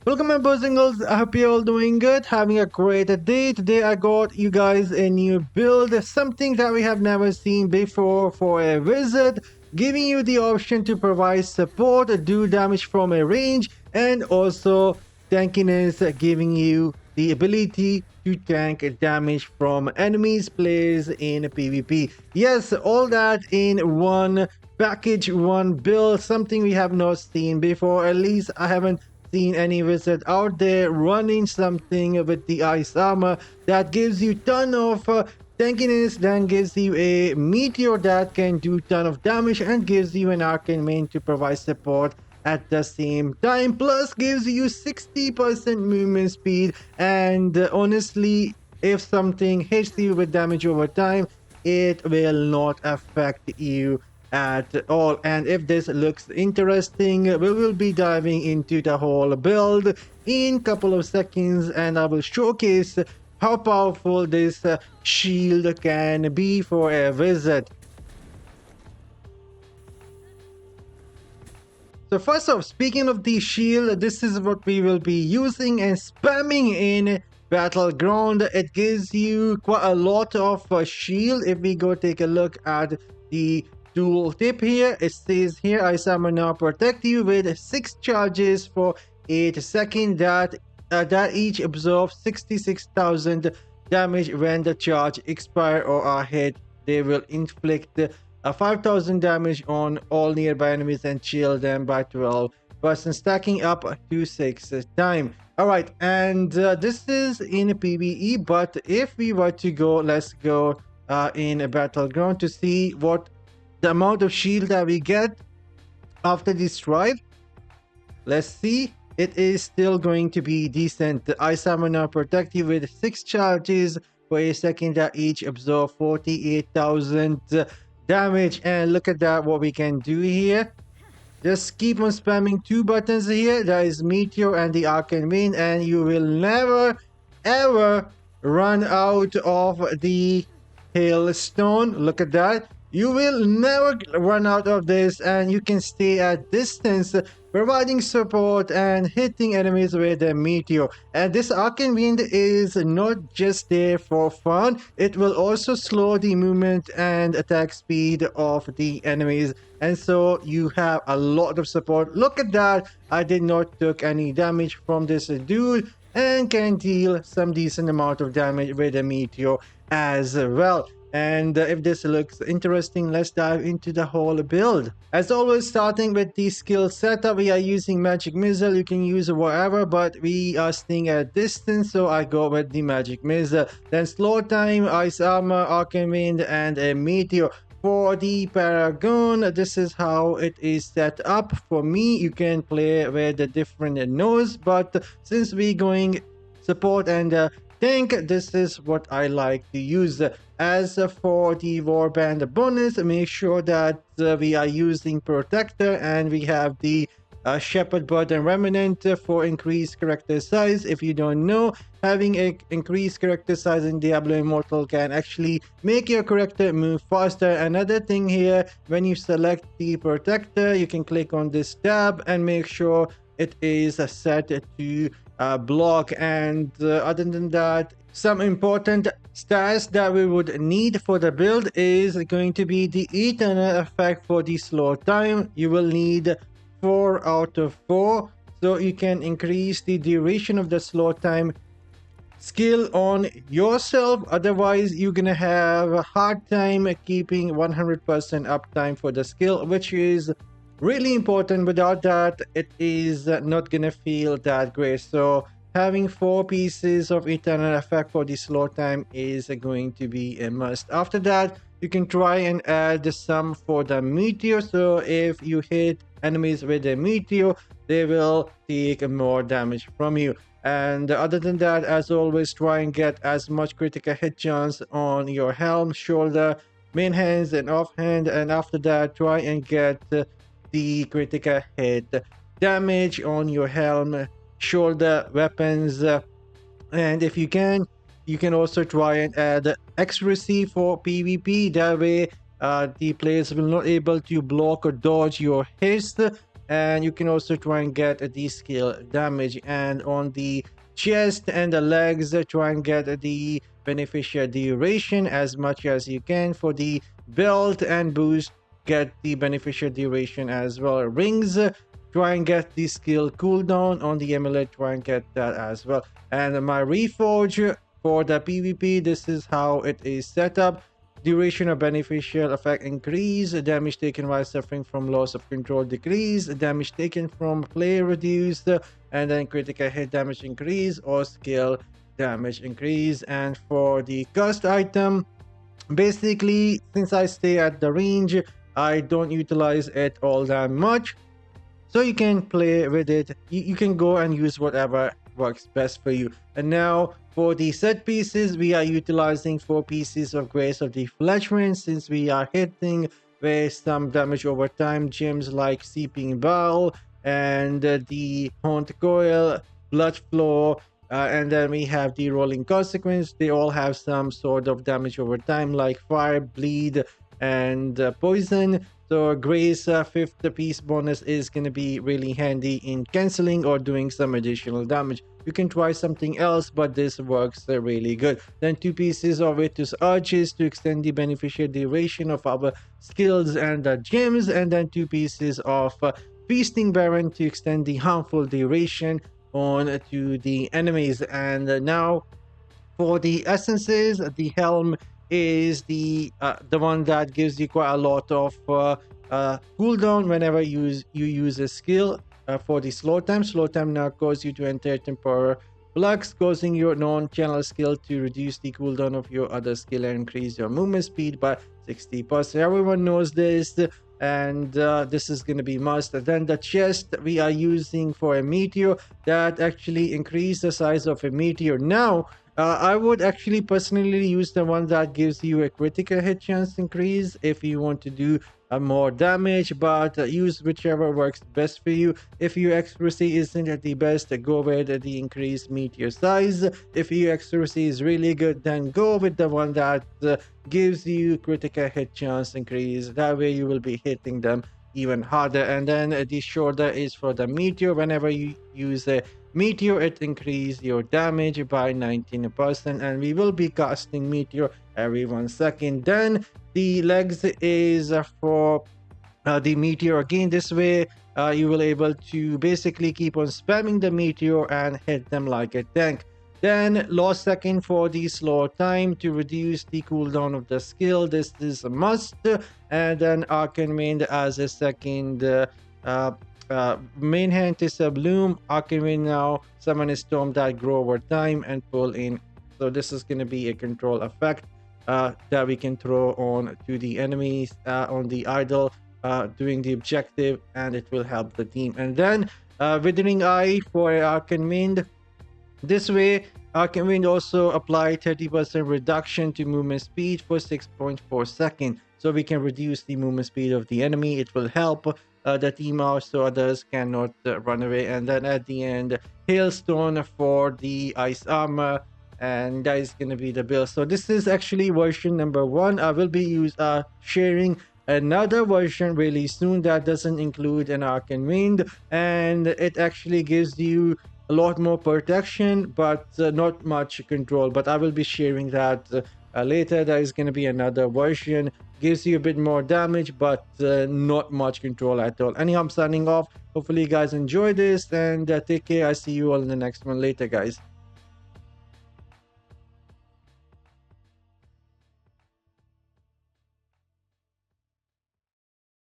Welcome my boys and girls, I hope you're all doing good, having a great day. Today I got you guys a new build, something that we have never seen before for a wizard, giving you the option to provide support, do damage from a range, and also tankiness, giving you the ability to tank damage from enemies, players in PvP. Yes, all that in one package, one build, something we have not seen before. At least I haven't seen any wizard out there running something with the ice armor that gives you ton of tankiness, then gives you a meteor that can do ton of damage and gives you an arcane main to provide support at the same time, plus gives you 60% movement speed. And honestly, if something hits you with damage over time, it will not affect you at all. And if this looks interesting, we will be diving into the whole build in couple of seconds, and I will showcase how powerful this shield can be for a wizard. So first off, speaking of the shield, this is what we will be using and spamming in Battleground. It gives you quite a lot of shield. If we go take a look at the tool tip here, it says here, Ice Armor now protect you with 6 charges for 8 seconds that each absorbs 66,000 damage when the charge expire or are hit. They will inflict 5,000 damage on all nearby enemies and chill them by 12%, stacking up to 6 times. Alright, and this is in PvE, but if we were to go, let's go in a Battleground to see what the amount of shield that we get after this drive. Let's see. It is still going to be decent. The Ice Armor now protect you with 6 charges for a second that each absorb 48,000 damage. And look at that, what we can do here. Just keep on spamming 2 buttons here. That is Meteor and the Arcane Main, and you will never ever run out of the Hailstone. Look at that. You will never run out of this, and you can stay at distance, providing support and hitting enemies with a meteor. And this arcane wind is not just there for fun, it will also slow the movement and attack speed of the enemies, and so you have a lot of support. Look at that, I did not took any damage from this dude and can deal some decent amount of damage with a meteor as well. And if this looks interesting, let's dive into the whole build. As always, starting with the skill setup, we are using magic missile. You can use whatever, but we are staying at distance, so I go with the magic missile. Then slow time, ice armor, arcane wind, and a meteor. For the Paragon, this is how it is set up. For me, you can play with the different nodes, but since we're going support and tank, this is what I like to use. As for the Warband Bonus, make sure that we are using Protector and we have the Shepherd Bird and Remnant for increased character size. If you don't know, having an increased character size in Diablo Immortal can actually make your character move faster. Another thing here, when you select the Protector, you can click on this tab and make sure it is set to block. And other than that, some important stats that we would need for the build is going to be the eternal effect for the slow time. You will need 4 out of 4, so you can increase the duration of the slow time skill on yourself. Otherwise, you're gonna have a hard time keeping 100% uptime for the skill, which is really important. Without that, it is not gonna feel that great. So having 4 pieces of eternal effect for the slow time is going to be a must. After that, you can try and add some for the meteor. So if you hit enemies with a meteor, they will take more damage from you. And other than that, as always, try and get as much critical hit chance on your helm, shoulder, main hands, and offhand. And after that, try and get the critical hit damage on your helm, shoulder, weapons, and if you can also try and add accuracy for PvP. That way the players will not able to block or dodge your hits and you can also try and get the skill damage. And on the chest and the legs, try and get the beneficial duration as much as you can. For the belt and boost, get the beneficial duration as well. Rings, try and get the skill cooldown. On the amulet, try and get that as well. And my Reforge for the PvP, this is how it is set up. Duration of beneficial effect increase, damage taken while suffering from loss of control decrease, damage taken from play reduced, and then critical hit damage increase or skill damage increase. And for the cursed item, basically, since I stay at the range, I don't utilize it all that much, so you can play with it. You can go and use whatever works best for you. And now for the set pieces, we are utilizing 4 pieces of Grace of Deflection, since we are hitting with some damage over time gems like Seeping Bowl and the Haunt Coil, Blood Flow, and then we have the Rolling Consequence. They all have some sort of damage over time like Fire, Bleed, and Poison. So Grace 5th piece bonus is going to be really handy in cancelling or doing some additional damage. You can try something else, but this works really good. Then 2 pieces of Ritus Arches to extend the beneficial duration of our skills and gems, and then 2 pieces of Feasting Baron to extend the harmful duration on to the enemies. And now for the essences, the Helm is the one that gives you quite a lot of cooldown whenever you use a skill. For the slow time now causes you to enter temporary flux, causing your non-channel skill to reduce the cooldown of your other skill and increase your movement speed by 60%. Everyone knows this, and this is going to be must. Then the chest we are using for a meteor that actually increase the size of a meteor. Now I would actually personally use the one that gives you a critical hit chance increase if you want to do more damage, but use whichever works best for you. If your accuracy isn't at the best, go with the increased meteor size. If your accuracy is really good, then go with the one that gives you critical hit chance increase. That way you will be hitting them even harder. And then the shoulder is for the meteor. Whenever you use a meteor, it increases your damage by 19%, and we will be casting meteor every 1 second. Then the legs is for the meteor again. This way you will able to basically keep on spamming the meteor and hit them like a tank. Then lost second for the slow time to reduce the cooldown of the skill. This is a must. And then Arcane Wind as a second main hand is a bloom. Arcane Wind now summon a storm that grow over time and pull in. So this is going to be a control effect that we can throw on to the enemies on the idol doing the objective, and it will help the team. And then Withering Eye for Arcane Wind. This way Arcane Wind also apply 30% reduction to movement speed for 6.4 seconds, so we can reduce the movement speed of the enemy. It will help the team out so others cannot run away. And then at the end, Hailstone for the ice armor, and that is going to be the build. So this is actually version number 1. I will be sharing another version really soon that doesn't include an Arcane Wind, and it actually gives you a lot more protection but not much control. But I will be sharing that later. There is going to be another version, gives you a bit more damage but not much control at all. Anyhow, I'm signing off. Hopefully you guys enjoy this, and take care. I see you all in the next one. Later, guys.